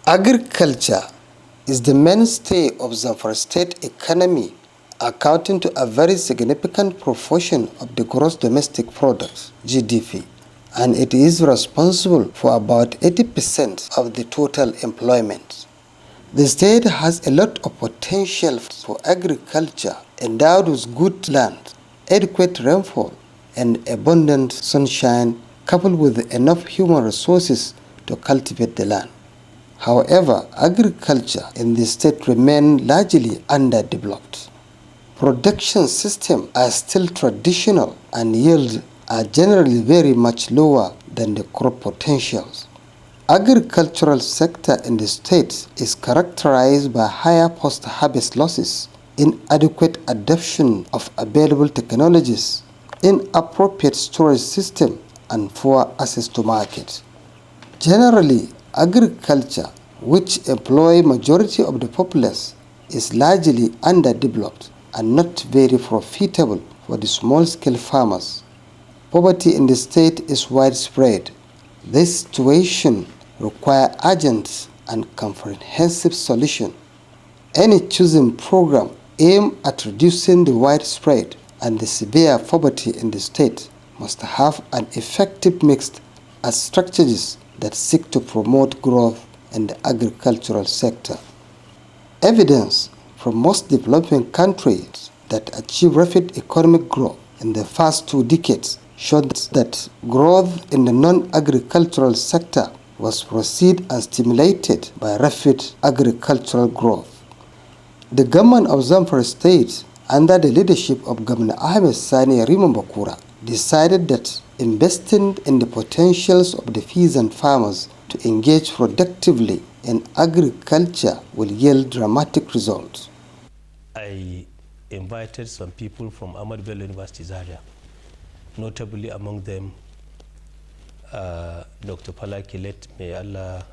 Agriculture is the mainstay of Zamfara state economy, accounting to a very significant proportion of the gross domestic product, GDP, and it is responsible for about 80% of the total employment. The state has a lot of potential for agriculture, endowed with good land, adequate rainfall, and abundant sunshine, coupled with enough human resources to cultivate the land. However, agriculture in the state remains largely underdeveloped. Production systems are still traditional and yields are generally very much lower than the crop potentials. Agricultural sector in the state is characterized by higher post-harvest losses, inadequate adoption of available technologies, inappropriate storage system, and poor access to market. Generally, agriculture, which employs majority of the populace, is largely underdeveloped and not very profitable for the small-scale farmers. Poverty in the state is widespread. This situation requires urgent and comprehensive solution. Any chosen program aimed at reducing the widespread and the severe poverty in the state must have an effective mix of strategies that seek to promote growth in the agricultural sector. Evidence from most developing countries that achieve rapid economic growth in the first 2 decades showed that growth in the non-agricultural sector was preceded and stimulated by rapid agricultural growth. The government of Zamfara State, under the leadership of Governor Ahmad Sani Yarima decided that investing in the potentials of the peasant farmers to engage productively in agriculture will yield dramatic results. I invited some people from Ahmad University, Zaria, notably among them Dr. Palaki, may Allah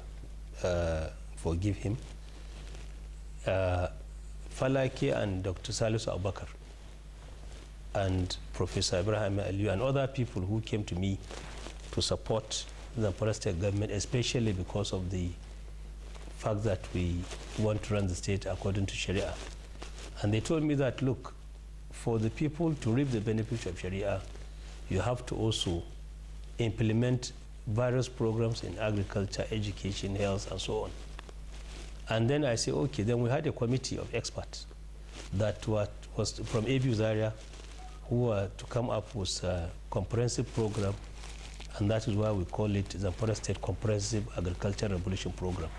forgive him, Falaki and Dr. Salisu Abubakar, and Professor Ibrahim Aliyu and other people who came to me to support the Zamfara state government, especially because of the fact that we want to run the state according to Sharia. And they told me that, look, for the people to reap the benefits of Sharia, you have to also implement various programs in agriculture, education, health, and so on. And then I say, okay, then we had a committee of experts that was from ABU Zaria, who were to come up with a comprehensive program, and that is why we call it Zamfara State Comprehensive Agricultural Revolution Program.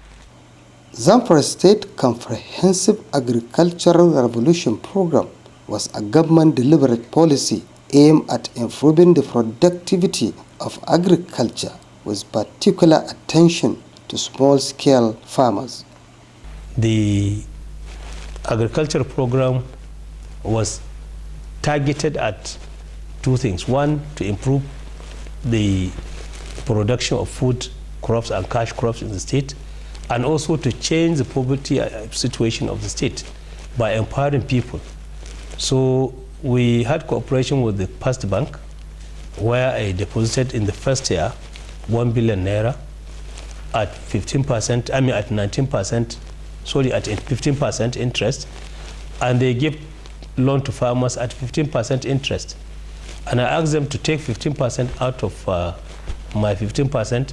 Zamfara State Comprehensive Agricultural Revolution Program was a government deliberate policy aimed at improving the productivity of agriculture with particular attention to small-scale farmers. The agriculture program was targeted at 2 things. One, to improve the production of food crops and cash crops in the state, and also to change the poverty situation of the state by empowering people. So we had cooperation with the Past Bank, where I deposited in the first year 1 billion naira at 15%, I mean at 19%, sorry, at 15% interest, and they give loan to farmers at 15% interest. And I asked them to take 15% out of my 15%,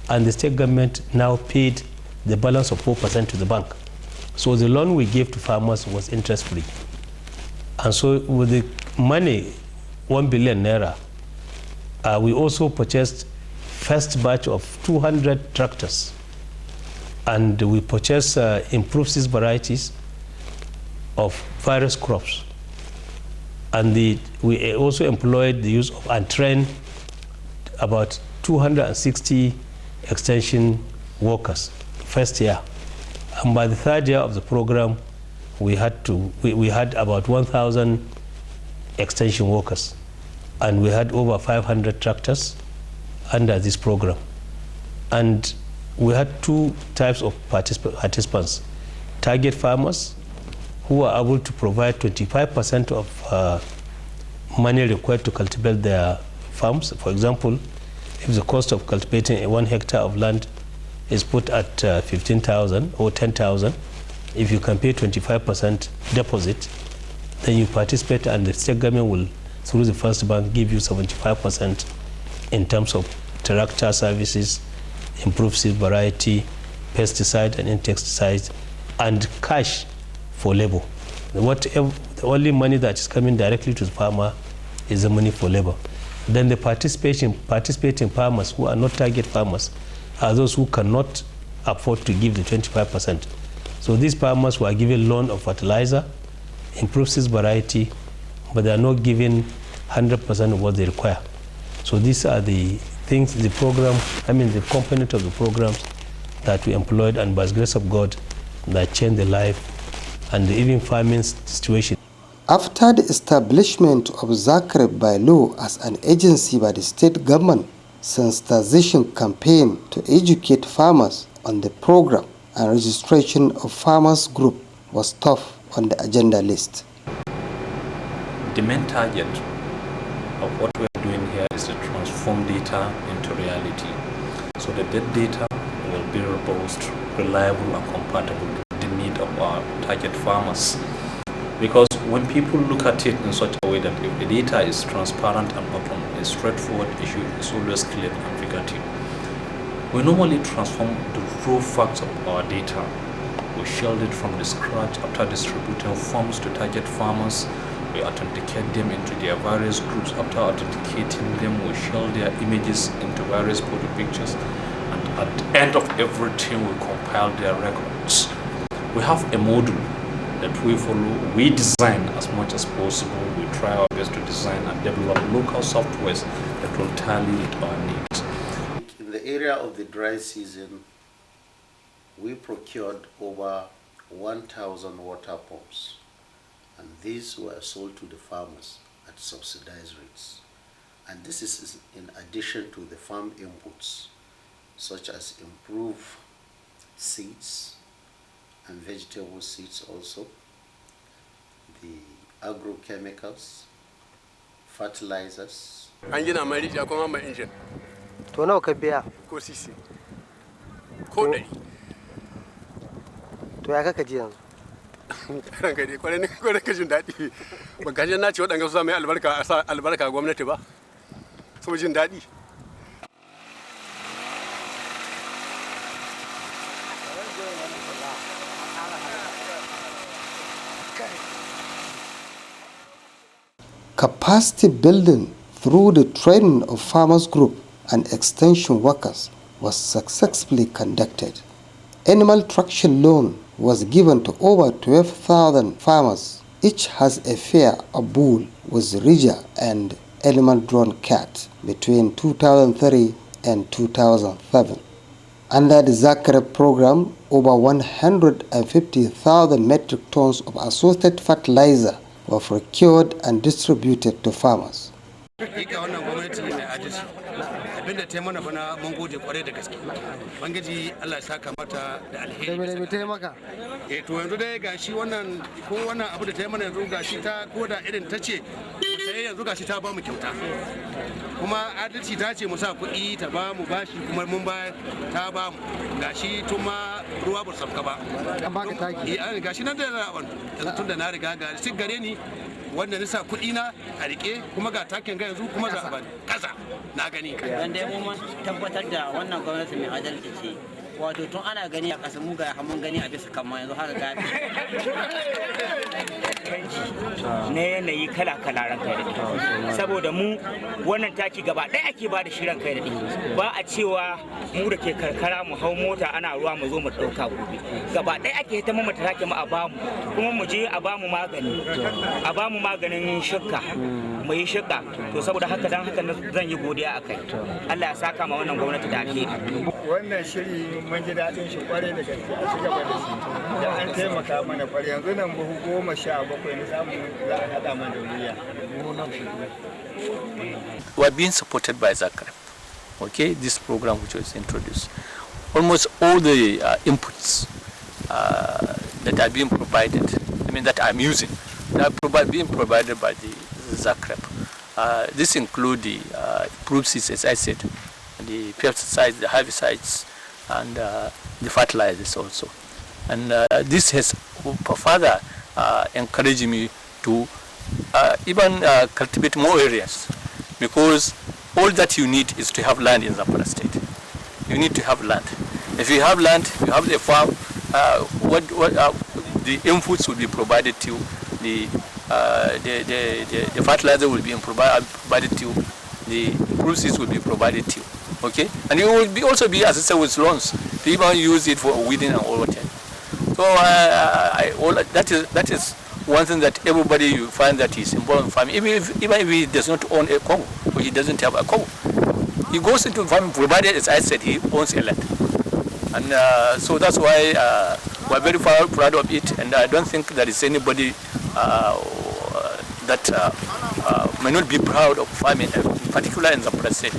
and the state government now paid the balance of 4% to the bank. So the loan we gave to farmers was interest-free. And so with the money, 1 billion naira, we also purchased first batch of 200 tractors. And we purchased improved seed varieties of various crops. And we also employed the use of and trained about 260 extension workers first year. And by the 3rd year of the program, we had about 1,000 extension workers, and we had over 500 tractors under this program. And we had 2 types of participants: target farmers, who are able to provide 25% of money required to cultivate their farms. For example, if the cost of cultivating 1 hectare of land is put at 15,000 or 10,000, if you can pay 25% deposit, then you participate, and the state government will, through the First Bank, give you 75% in terms of tractor services, improved seed variety, pesticide and insecticide, and cash for labor. The only money that is coming directly to the farmer is the money for labor. Then the participating farmers who are not target farmers are those who cannot afford to give the 25%. So these farmers were given loan of fertilizer, improved seed variety, but they are not given 100% of what they require. So these are the things, the component of the programs that we employed, and by the grace of God, that changed the life and even farming situation. After the establishment of Zacarep by law as an agency by the state government, sensitization campaign to educate farmers on the program and registration of farmers group was top on the agenda list. The main target of what we're doing here is to transform data into reality, so that data will be robust, reliable, and compatible with the need of our target farmers. Because when people look at it in such a way that if the data is transparent and open, a straightforward issue is always clear and figurative. We normally transform the raw facts of our data. We shield it from the scratch after distributing forms to target farmers. We authenticate them into their various groups. After authenticating them, we shield their images into various photo pictures. And at the end of everything, we compile their records. We have a module that we follow. We design as much as possible. We try our best to design and develop local softwares that will tally with our needs. In the area of the dry season, we procured over 1,000 water pumps, and these were sold to the farmers at subsidized rates. And this is in addition to the farm inputs, such as improved seeds and vegetable seeds also, the agrochemicals, fertilizers. An gina mai rijiya kuma mai injin. To nawa ka biya? Ko sisi. Ko ɗari. To ya kaka ji yanzu? Ranka dai kwarai ka jin daɗi. Ba ka na ce waɗanda su mai albarka gwamnati ba. So jin daɗi. Capacity building through the training of farmers group and extension workers was successfully conducted. Animal traction loan was given to over 12,000 farmers. Each has a pair of bull with ridger and animal-drawn cat between 2003 and 2007. Under the Zacarep program, over 150,000 metric tons of associated fertilizer were procured and distributed to farmers. Abinda ta mana bana mun gode kwarai da gaske. Bangaji Allah ya saka mata da alheri. Da me taimaka? To yanzu dai gashi wannan ko wannan abu da ta mana yanzu gashi ta koda irin tace sai yanzu gashi ta ba mu kyauta. Kuma adalci ta ce mu sa kuɗi ta ba mu bashi kuma mun ba ta ba mu. Gashi tun ma ruwa ba sabka ba. An baka taki. Gashi nan da rabon. Yanzu tun da na riga ga sig gare ni wanda nisa kuɗi na a rike kuma ga takin ga yanzu kuma za a bani kasa na gani. Dan dai mun tabbatar da wannan gwamnati mai adalci ce. Wato tun ana gani a ƙasa mu ga mun gani a bisa kamar yanzu haka ga na yanayi kala-kala ran kai da saboda mu wannan taki gaba ɗaya ake ba da shi ran kai da ba a cewa mu da ke karkara mu hau mota ana ruwa mu zo mu ɗauka gobe gaba ɗaya ake ta mamata take mu a bamu kuma mu je a bamu magani a bamu maganin shukka mu yi shukka to saboda haka dan haka zan yi godiya akai Allah ya saka ma wannan gwamnati da alheri. Wannan shiri mun ji daɗin shi kwarai da gaske a cigaba da shi da an taimaka mana kwarai yanzu nan buhu 17 na samu za a haɗa mana duniya. We are being supported by Zacarep. Okay, this program which was introduced. Almost all the inputs that are being provided, that I'm using, they are being provided by the Zacarep. This includes the improved seeds, as I said, the pesticides, the herbicides, and the fertilizers also. And this has further encouraged me to even cultivate more areas, because all that you need is to have land in Zamfara State. You need to have land. If you have land, you have the farm, the inputs will be provided to you, the fertilizer will be provided to you, the improved seeds will be provided to you. Okay? And you will also be assisted with loans to even use it for weeding and all that. So that is one thing that everybody you find that is involved in farming, even if he does not own a cow or he doesn't have a cow, he goes into farming provided, as I said, he owns a land. And so that's why we're very proud of it, and I don't think there is anybody that may not be proud of farming, in particular in Zamfara State.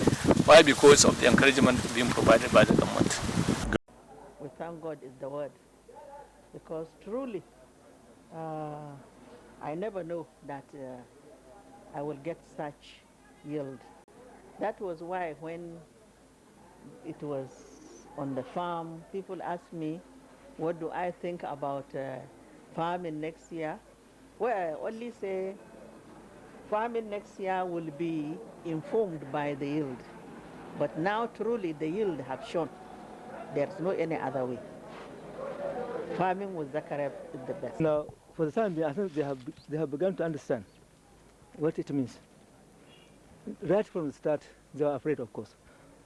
Why? Because of the encouragement being provided by the government. We thank God is the word, because truly I never know that I will get such yield. That was why when it was on the farm, people asked me, what do I think about farming next year? Well, I only say farming next year will be informed by the yield. But now truly the yield have shown there's no any other way. Farming with Zacarep is the best. Now, for the time being, I think they have begun to understand what it means. Right from the start, they were afraid, of course.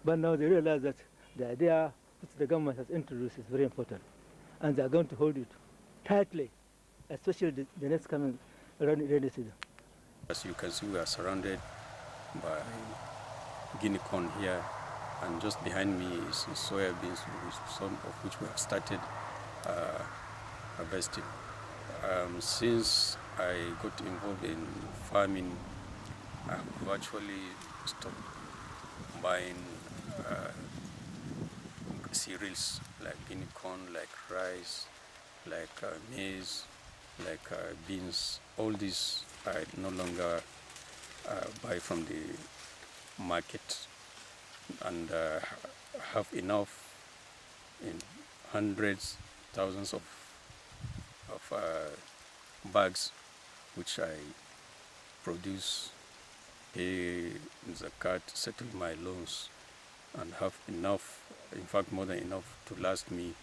But now they realize that the idea which the government has introduced is very important. And they are going to hold it tightly, especially the next coming rainy season. As you can see, we are surrounded by guinea corn here, and just behind me is soya beans, some of which we have started harvesting. Since I got involved in farming, I've actually stopped buying cereals like guinea corn, like rice, like maize, like beans. All these I no longer buy from the market, and have enough in hundreds, thousands of bags, which I produce, pay zakat, settle my loans, and have enough, in fact more than enough, to last me.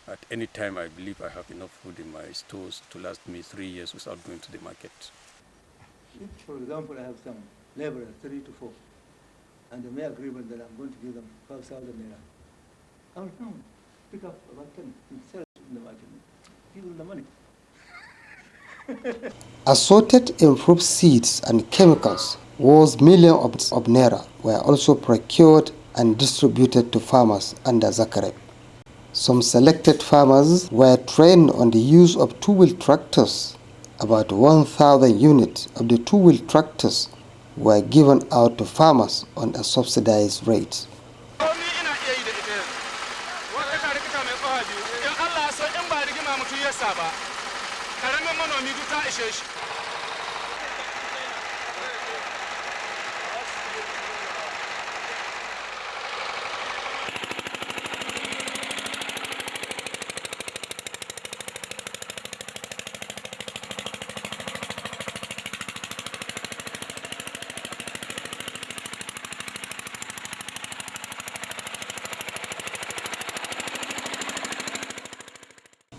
At any time I believe I have enough food in my stores to last me 3 years without going to the market. If, for example, I have some laborers, 3 to 4, and they make agreement that I'm going to give them 5,000 naira, I will come, pick up about 10 and sell it in the market, give them the money. Assorted improved seeds and chemicals worth millions of naira were also procured and distributed to farmers under Zacarep. Some selected farmers were trained on the use of two-wheel tractors. About 1,000 units of the two-wheel tractors were given out to farmers on a subsidized rate.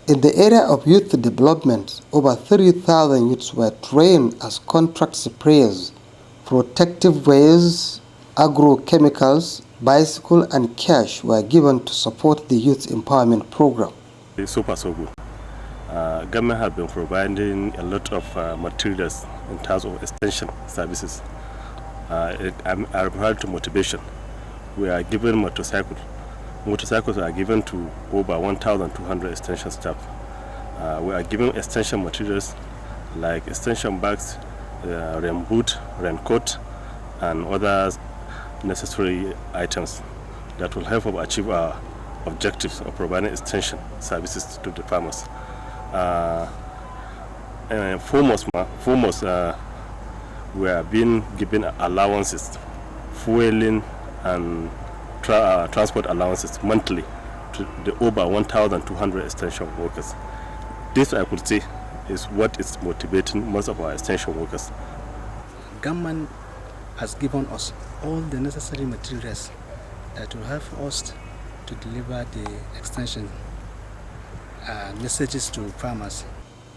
In the area of youth development, over 30,000 youths were trained as contract sprayers, protective wears, agrochemicals, bicycle and cash were given to support the youth empowerment program. So far so good. Government has been providing a lot of materials in terms of extension services. I'm referring to motivation. We are given motorcycles. Motorcycles are given to over 1,200 extension staff. We are given extension materials like extension bags, rain boot, raincoat, and other necessary items that will help us achieve our objectives of providing extension services to the farmers. Foremost, were being given allowances, fueling and transport allowances monthly to the over 1,200 extension workers. This, I could say, is what is motivating most of our extension workers. Government has given us all the necessary materials that will help us to deliver the extension messages to farmers.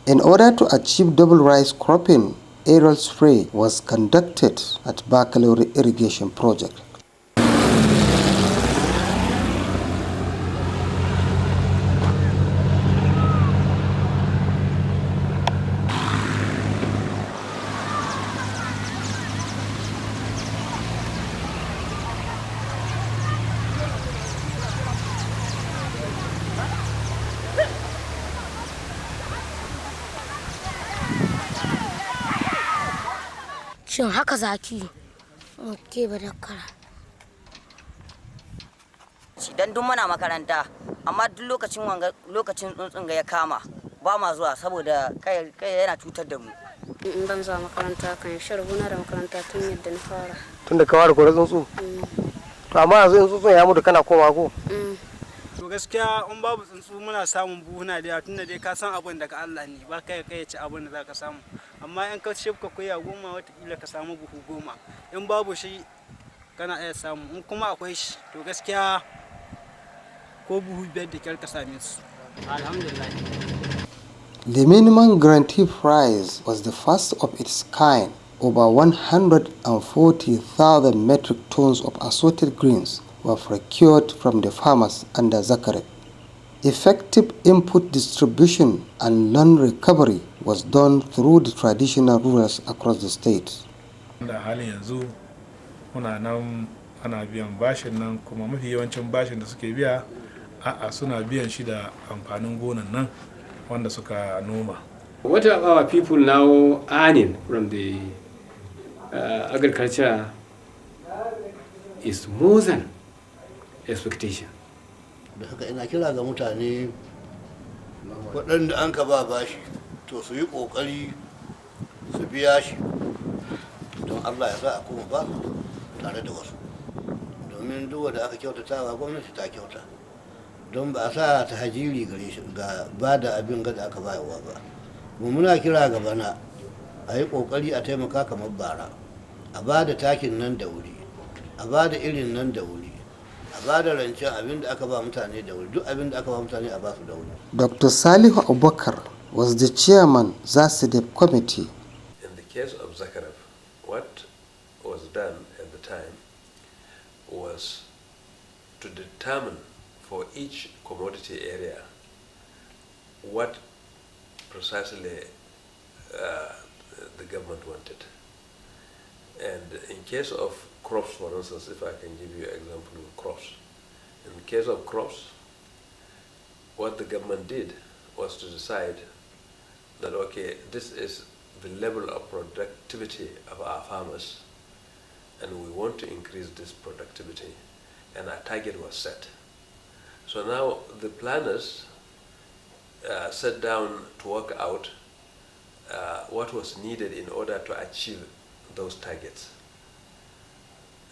In order to achieve double rice cropping, aerial spray was conducted at Bakalori Irrigation Project. Shin haka zaki ke ba da kara dan duk muna makaranta amma duk lokacin tsuntsun ga ya kama ba ma zuwa saboda kai yana cutar da mu. in ban zuwa makaranta kan sharhuna da makaranta tun yadda na fara. Tun da ka fara kore tsuntsu? To amma yanzu in tsuntsun ya mutu kana koma ko? To gaskiya in babu tsuntsu muna samun buhuna da yawa tunda dai ka san abin daga Allah ne ba kai ci abin da zaka samu. Amma in ka shifka kuya 10 watakila ka samu buhu 10 in babu shi kana iya samu in kuma akwai shi to gaskiya ko buhu 5 da kyar ka same su. Alhamdulillah. The minimum guarantee price was the first of its kind. Over 140,000 metric tons of assorted grains were procured from the farmers under Zacarep. Effective input distribution and loan recovery was done through the traditional rulers across the state. Da halin yanzu muna nan ana biyan bashin nan kuma mafi yawancin bashin da suke biya suna biyan shi da amfanin gonan nan wanda suka noma. What are our people now earning from the agriculture is more than expectation. Da haka ina kira ga mutane waɗanda an ka ba bashi to su yi ƙoƙari su biya shi don Allah ya sa a kuma ba tare da wasu domin duk wanda aka kyautatawa gwamnati ta kyauta don ba a sa ta hajiri gare shi ga ba da abin da aka bayarwa ba. Mu muna kira ga bana a yi ƙoƙari a taimaka kamar bara a ba da takin nan da wuri a ba da irin nan da wuri a ba da rancen abin da aka ba mutane da wuri duk abin da aka ba mutane a ba su da wuri. Dr. Salihu Abubakar was the chairman Zacarep committee. In the case of Zacarep, what was done at the time was to determine for each commodity area what precisely the government wanted. And in case of crops, for instance, if I can give you an example of crops. In the case of crops, what the government did was to decide that, okay, this is the level of productivity of our farmers, and we want to increase this productivity, and our target was set. So now the planners sat down to work out what was needed in order to achieve those targets.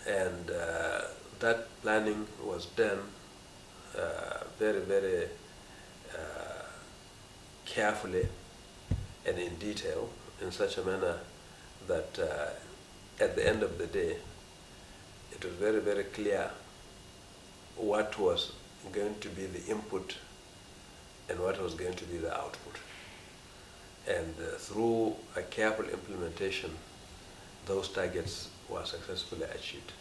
And that planning was done very, very carefully and in detail, in such a manner that at the end of the day, it was very, very clear what was going to be the input and what was going to be the output. And through a careful implementation, those targets were successfully achieved.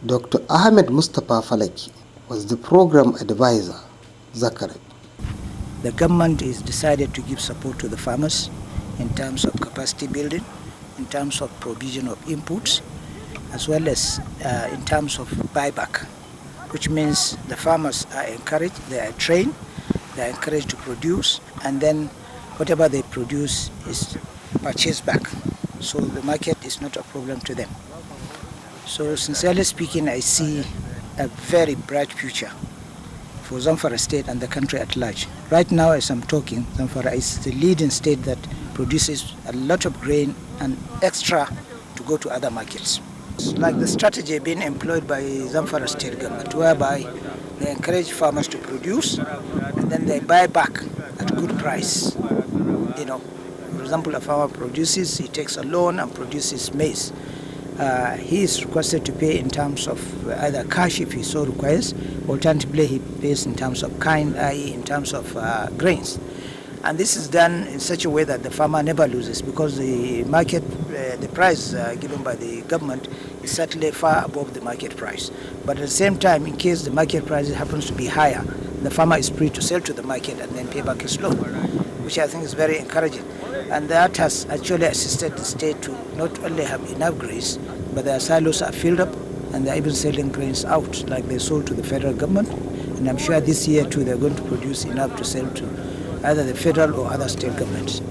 Dr. Ahmad Mustafa Falaki was the program advisor, Zacarep. The government is decided to give support to the farmers in terms of capacity building, in terms of provision of inputs, as well as in terms of buyback, which means the farmers are encouraged, they are trained, they are encouraged to produce, and then whatever they produce is purchased back. So the market is not a problem to them. So sincerely speaking, I see a very bright future for Zamfara state and the country at large. Right now, as I'm talking, Zamfara is the leading state that produces a lot of grain and extra go to other markets. It's like the strategy being employed by Zamfara state government, whereby they encourage farmers to produce and then they buy back at a good price. You know, for example, a farmer produces, he takes a loan and produces maize. He is requested to pay in terms of either cash if he so requires, alternatively he pays in terms of kind, i.e. in terms of grains. And this is done in such a way that the farmer never loses, because the market, the price given by the government is certainly far above the market price. But at the same time, in case the market price happens to be higher, the farmer is free to sell to the market and then pay back his loan, which I think is very encouraging. And that has actually assisted the state to not only have enough grains, but their silos are filled up and they're even selling grains out, like they sold to the federal government. And I'm sure this year too they're going to produce enough to sell to either the federal or other state governments.